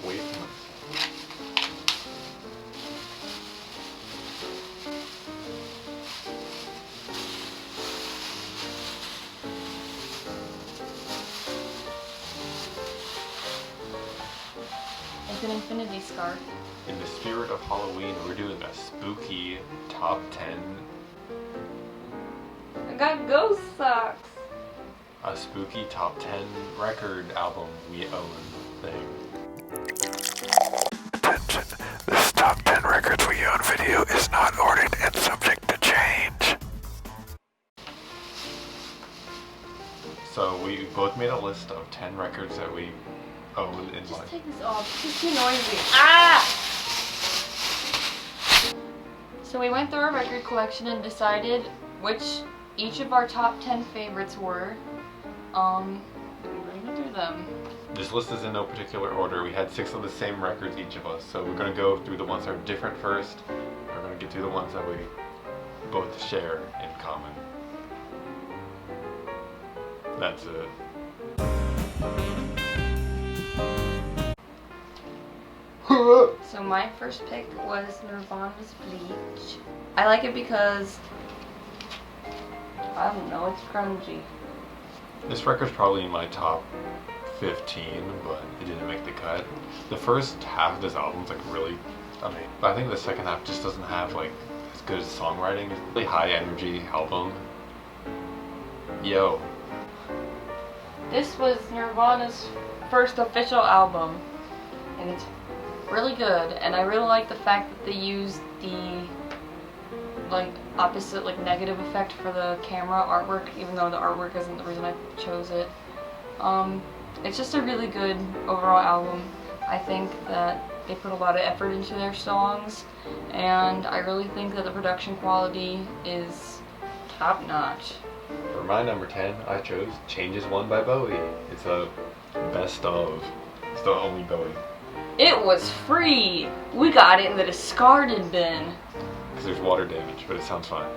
Wait. It's an infinity scarf. In the spirit of Halloween, we're doing a spooky top 10. I got ghost socks. A spooky top 10 record album we own thing. Attention, this top 10 records we own video is not ordered and subject to change. So we both made a list of 10 records that we own in Just life. take this off. It's too noisy. Ah! So we went through our record collection and decided which each of our top 10 favorites were. We're gonna do them. This list is in no particular order. We had 6 of the same records, each of us. So we're going to go through the ones that are different first. We're going to get through the ones that we both share in common. That's it. So my first pick was Nirvana's Bleach. I like it because, I don't know, it's grungy. This record's probably in my top 15, but it didn't make the cut. The first half of this album's like really amazing. But I think the second half just doesn't have like as good songwriting. It's a really high energy album. Yo. This was Nirvana's first official album, and it's really good, and I really like the fact that they used the like opposite, like negative effect for the camera artwork, even though the artwork isn't the reason I chose it. It's just a really good overall album. I think that they put a lot of effort into their songs, and I really think that the production quality is top notch. For my number 10, I chose Changes One by Bowie. It's a best of. It's the only Bowie. It was free! We got it in the discarded bin. Because there's water damage, but it sounds fine.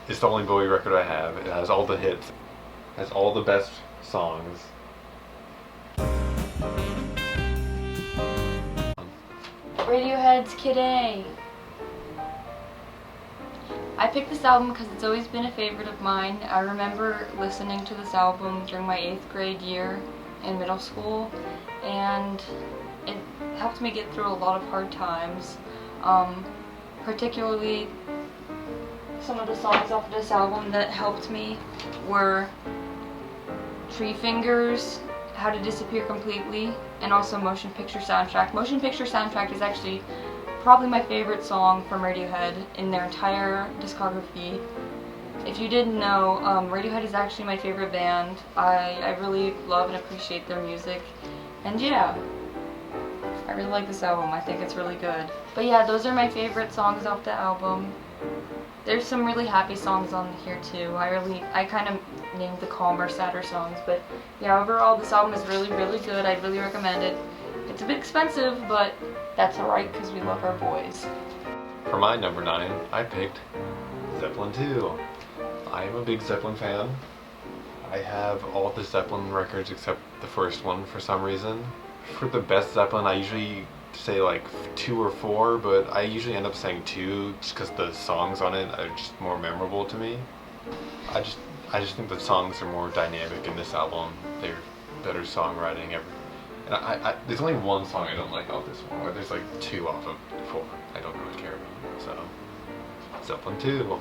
It's the only Bowie record I have. It has all the hits. It has all the best songs. Radiohead's Kid A. I picked this album because it's always been a favorite of mine. I remember listening to this album during my 8th grade year in middle school, and it helped me get through a lot of hard times. Particularly some of the songs off of this album that helped me were Tree Fingers, How to Disappear Completely, and also Motion Picture Soundtrack. Motion Picture Soundtrack is actually probably my favorite song from Radiohead in their entire discography. If you didn't know, Radiohead is actually my favorite band. I really love and appreciate their music. And yeah, I really like this album. I think it's really good. But yeah, those are my favorite songs off the album. There's some really happy songs on here too. I kind of named the calmer, sadder songs. But yeah, overall this album is really, really good. I'd really recommend it. It's a bit expensive, but that's alright because we love our boys. For my number 9, I picked Zeppelin 2. I am a big Zeppelin fan. I have all the Zeppelin records except the first one for some reason. For the best Zeppelin, I usually say like 2 or 4, but I usually end up saying 2 just because the songs on it are just more memorable to me. I just think the songs are more dynamic in this album. They're better songwriting. And there's only one song I don't like off this one, or there's like 2 off of 4 I don't really care about. So, Zeppelin 2.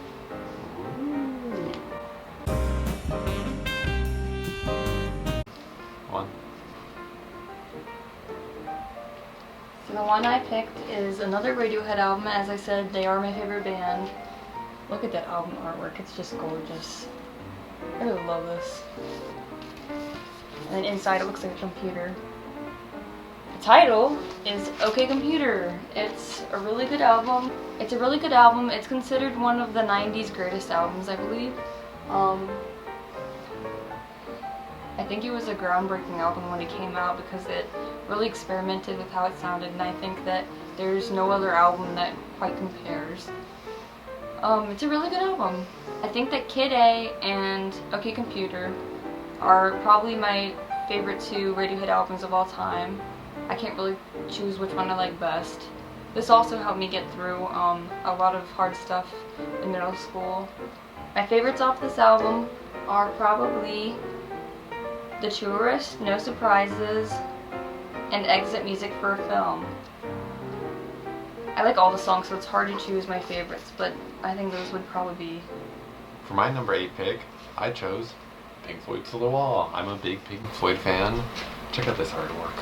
One. So the one I picked is another Radiohead album. As I said, they are my favorite band. Look at that album artwork, it's just gorgeous. I really love this. And then inside it looks like a computer. The title is OK Computer. It's a really good album. It's considered one of the 90s greatest albums, I believe. I think it was a groundbreaking album when it came out because it really experimented with how it sounded, and I think that there's no other album that quite compares. It's a really good album. I think that Kid A and OK Computer are probably my favorite two Radiohead albums of all time. I can't really choose which one I like best. This also helped me get through a lot of hard stuff in middle school. My favorites off this album are probably The Tourist, No Surprises, and Exit Music for a Film. I like all the songs, so it's hard to choose my favorites, but I think those would probably be... For my number 8 pick, I chose Pink Floyd To The Wall. I'm a big Pink Floyd fan. Check out this artwork.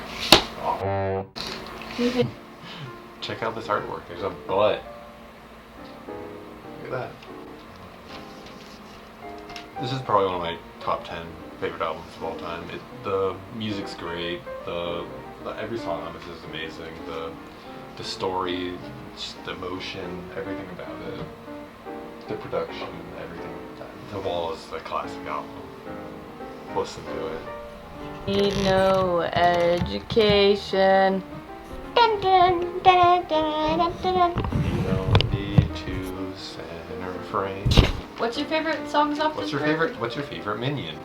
Oh. Check out this artwork. There's a butt. Look at that. This is probably one of my top 10 favorite albums of all time. The music's great. Every song on this is amazing. The story, just the emotion, everything about it. The production, everything. The Wall is a classic album. Listen to it. Need no education. Dun, dun, dun, dun, dun, dun, dun. You don't need to sing a refrain. What's your favorite songs off What's this your record? favorite Minion?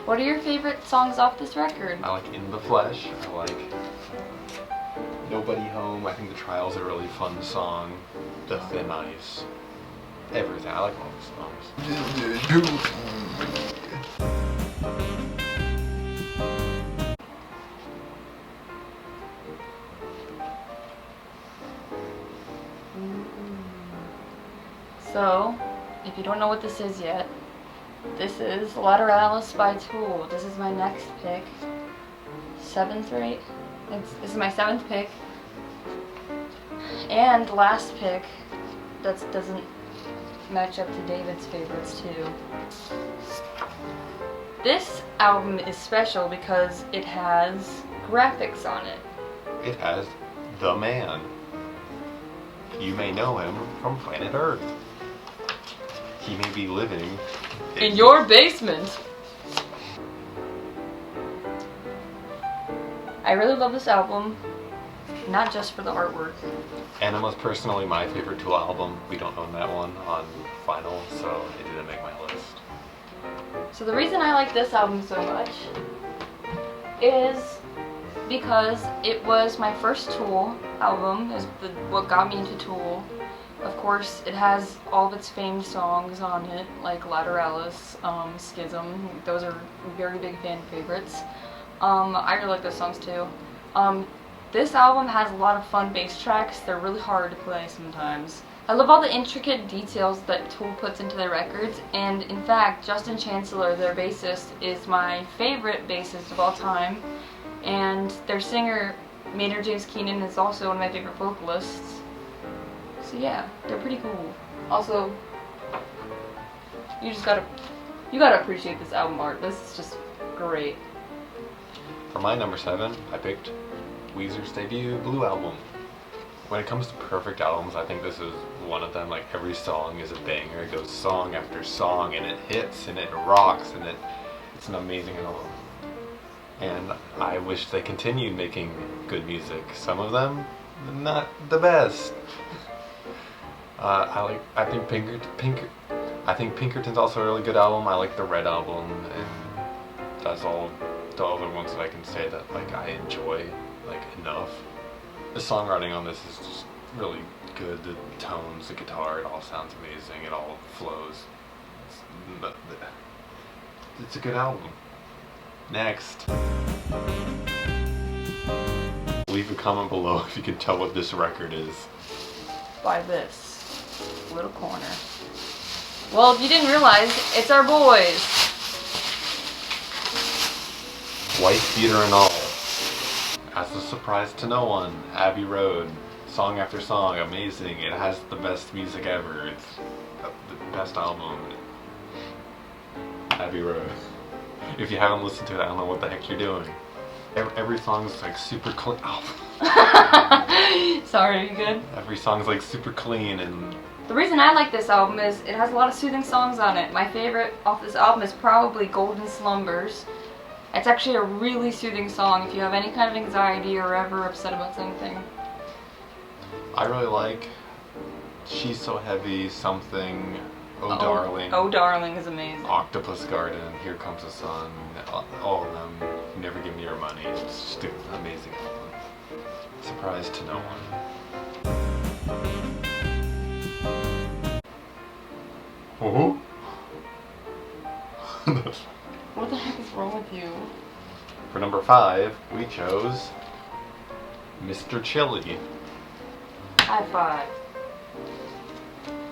What are your favorite songs off this record? I like In the Flesh. I like Nobody Home. I think The Trial's a really fun song. The Thin Ice. Everything. I like all the songs. So, if you don't know what this is yet, this is Lateralis by Tool. This is my next pick. 7th, right? This is my 7th pick. And last pick that doesn't match up to David's favorites too. This album is special because it has graphics on it. It has The Man. You may know him from Planet Earth. He may be living In your basement. I really love this album, not just for the artwork. Anima's personally my favorite Tool album. We don't own that one on vinyl, so it didn't make my list. So the reason I like this album so much is because it was my first Tool album. It was what got me into Tool. Of course, it has all of its famed songs on it, like Lateralis, Schism. Those are very big fan favorites. I really like those songs too. This album has a lot of fun bass tracks. They're really hard to play sometimes. I love all the intricate details that Tool puts into their records, and in fact, Justin Chancellor, their bassist, is my favorite bassist of all time, and their singer, Maynard James Keenan, is also one of my favorite vocalists. So yeah, they're pretty cool. Also, you gotta appreciate this album art. This is just great. For my number 7, I picked Weezer's debut Blue album. When it comes to perfect albums, I think this is one of them. Like, every song is a banger. It goes song after song, and it hits, and it rocks, and it's an amazing album. And I wish they continued making good music. Some of them, not the best. I think Pinkerton's also a really good album. I like the Red album, and that's all the other ones that I can say that like I enjoy like enough. The songwriting on this is just really good. The tones, the guitar, it all sounds amazing. It all flows. It's a good album. Next. Leave a comment below if you can tell what this record is. By this little corner. Well, if you didn't realize, it's our boys. White beater and all. As a surprise to no one, Abbey Road. Song after song, amazing. It has the best music ever. It's the best album. Abbey Road. If you haven't listened to it, I don't know what the heck you're doing. Every song's like super clean. Oh. Sorry, you good? Every song's like super clean and... The reason I like this album is it has a lot of soothing songs on it. My favorite off this album is probably Golden Slumbers. It's actually a really soothing song if you have any kind of anxiety or ever upset about something. I really like She's So Heavy, Something, Oh Darling, Oh Darling is amazing. Octopus Garden, Here Comes the Sun, all of them. Never Give Me Your Money. It's just an amazing album. Surprise to no one. Oh. What the heck is wrong with you? For number 5, we chose Mr. Chili. High five.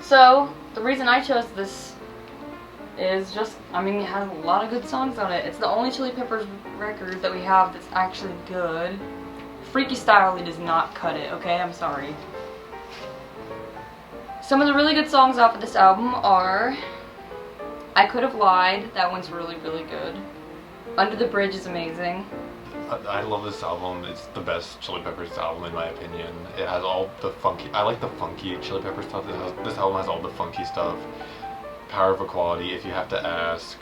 So, the reason I chose this is just, I mean, it has a lot of good songs on it. It's the only Chili Peppers record that we have that's actually good. Freaky Styley does not cut it, okay? I'm sorry. Some of the really good songs off of this album are I Could Have Lied. That one's really, really good. Under the Bridge is amazing. I love this album. It's the best Chili Peppers album in my opinion. It has all the funky, I like the funky Chili Peppers stuff. This album has all the funky stuff. Power of Equality, If You Have to Ask,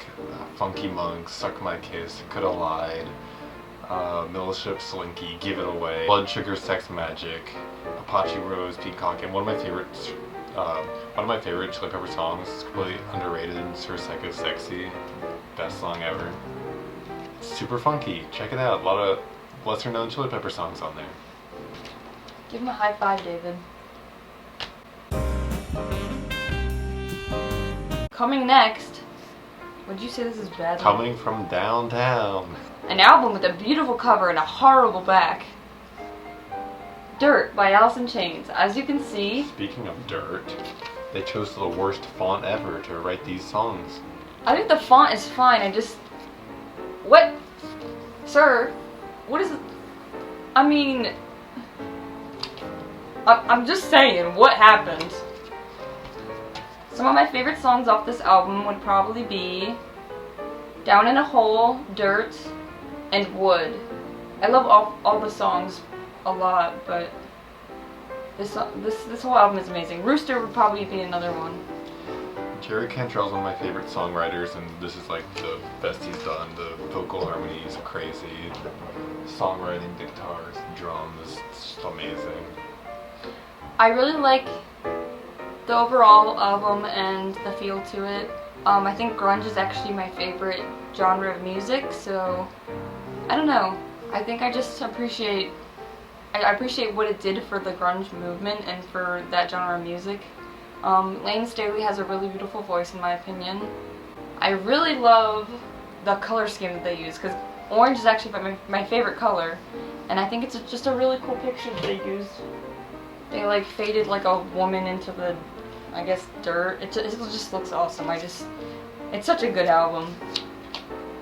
Funky Monks, Suck My Kiss, Could Have Lied, Middleship Slinky, Give It Away, Blood Sugar Sex Magic, Apache Rose, Peacock, and one of my favorite Chili Pepper songs, is completely underrated, Sir Psycho Sexy, best song ever. It's super funky, check it out, a lot of lesser known Chili Pepper songs on there. Give him a high five, David. Coming next, would you say this is bad? Coming from Downtown. An album with a beautiful cover and a horrible back. Dirt by Alice in Chains. As you can see... Speaking of dirt, they chose the worst font ever to write these songs. I think the font is fine, I just... What? Sir? What is it? I mean... I'm just saying, what happened? Some of my favorite songs off this album would probably be Down in a Hole, Dirt, and Wood. I love all the songs a lot, but this whole album is amazing. Rooster would probably be another one. Jerry Cantrell's one of my favorite songwriters, and this is like the best he's done. The vocal harmonies are crazy, songwriting, guitars, drums, it's just amazing. I really like the overall album and the feel to it. I think grunge is actually my favorite genre of music, so I don't know. I think I just appreciate what it did for the grunge movement and for that genre of music. Lane Staley has a really beautiful voice in my opinion. I really love the color scheme that they use because orange is actually my favorite color, and I think it's just a really cool picture that they used. They like faded like a woman into the, I guess, dirt. It just looks awesome. It's such a good album.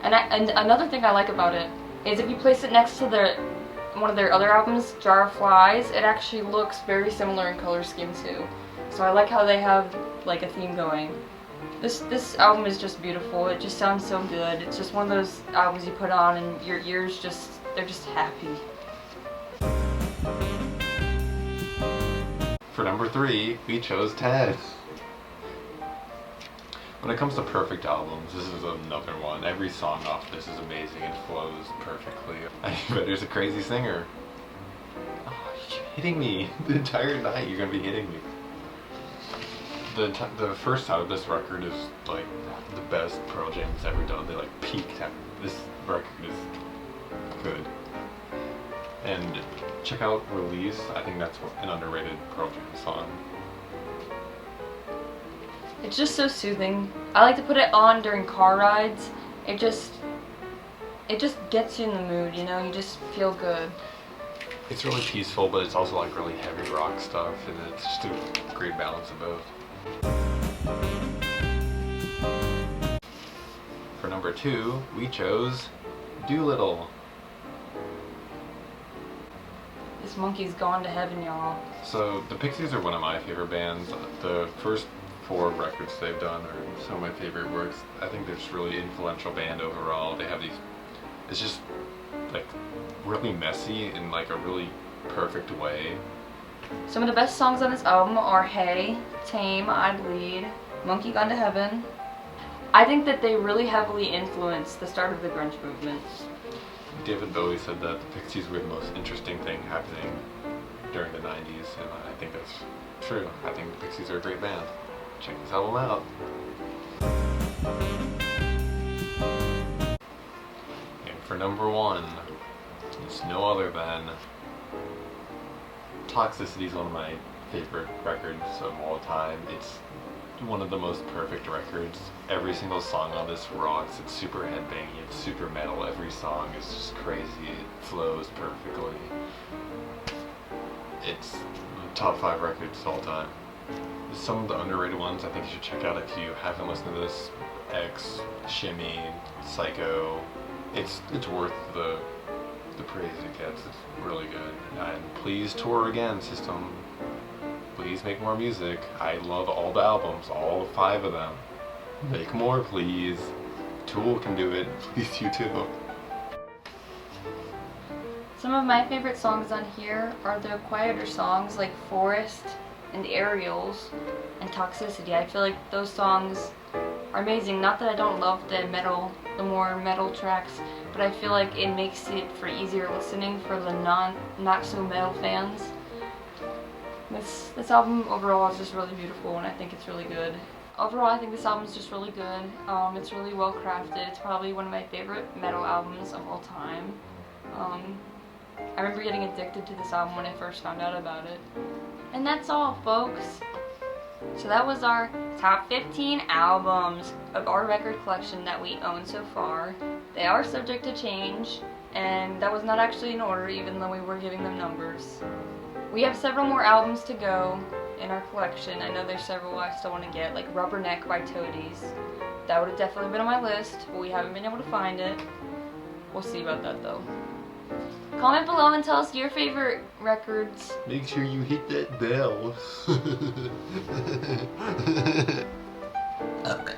And another thing I like about it is if you place it next to one of their other albums, Jar of Flies, it actually looks very similar in color scheme too. So I like how they have like a theme going. This album is just beautiful. It just sounds so good. It's just one of those albums you put on and your ears they're just happy. For number 3, we chose Ted. When it comes to perfect albums, this is another one. Every song off this is amazing. It flows perfectly. I bet there's a crazy singer. Oh, you're hitting me the entire night. You're gonna be hitting me. The first side of this record is like the best Pearl Jam has ever done. They like peaked at this record is good. And check out Release. I think that's an underrated Pearl Jam song. It's just so soothing. I like to put it on during car rides. It just gets you in the mood, you know? You just feel good. It's really peaceful, but it's also like really heavy rock stuff, and it's just a great balance of both. For number 2, we chose Doolittle. This monkey's gone to heaven, y'all. So the Pixies are one of my favorite bands. The first 4 records they've done are some of my favorite works. I think they're just really influential band overall. They have these, it's just like really messy in like a really perfect way. Some of the best songs on this album are Hey, Tame, I Bleed, Monkey Gone to Heaven. I think that they really heavily influenced the start of the grunge movement. David Bowie said that the Pixies were the most interesting thing happening during the 90s, and I think that's true. I think the Pixies are a great band. Check this album out. And for number 1, it's no other than Toxicity is one of my favorite records of all time. It's one of the most perfect records. Every single song on this rocks. It's super headbangy, it's super metal. Every song is just crazy. It flows perfectly. It's top 5 records of all time. Some of the underrated ones I think you should check out if you haven't listened to this. X, Shimmy, Psycho. It's worth the praise it gets. It's really good. And please tour again, System. Please make more music. I love all the albums, all 5 of them. Make more, please. Tool can do it. Please, you too. Some of my favorite songs on here are the quieter songs like Forest and Aerials and Toxicity. I feel like those songs are amazing. Not that I don't love the more metal tracks, but I feel like it makes it for easier listening for the not so metal fans. This album overall is just really beautiful, and I think it's really good. Overall, I think this album is just really good. It's really well crafted. It's probably one of my favorite metal albums of all time. I remember getting addicted to this album when I first found out about it. And that's all, folks. So that was our top 15 albums of our record collection that we own so far. They are subject to change, and that was not actually in order, even though we were giving them numbers. We have several more albums to go in our collection. I know there's several I still want to get, like Rubberneck by Toadies. That would have definitely been on my list, but we haven't been able to find it. We'll see about that though. Comment below and tell us your favorite records. Make sure you hit that bell. Okay.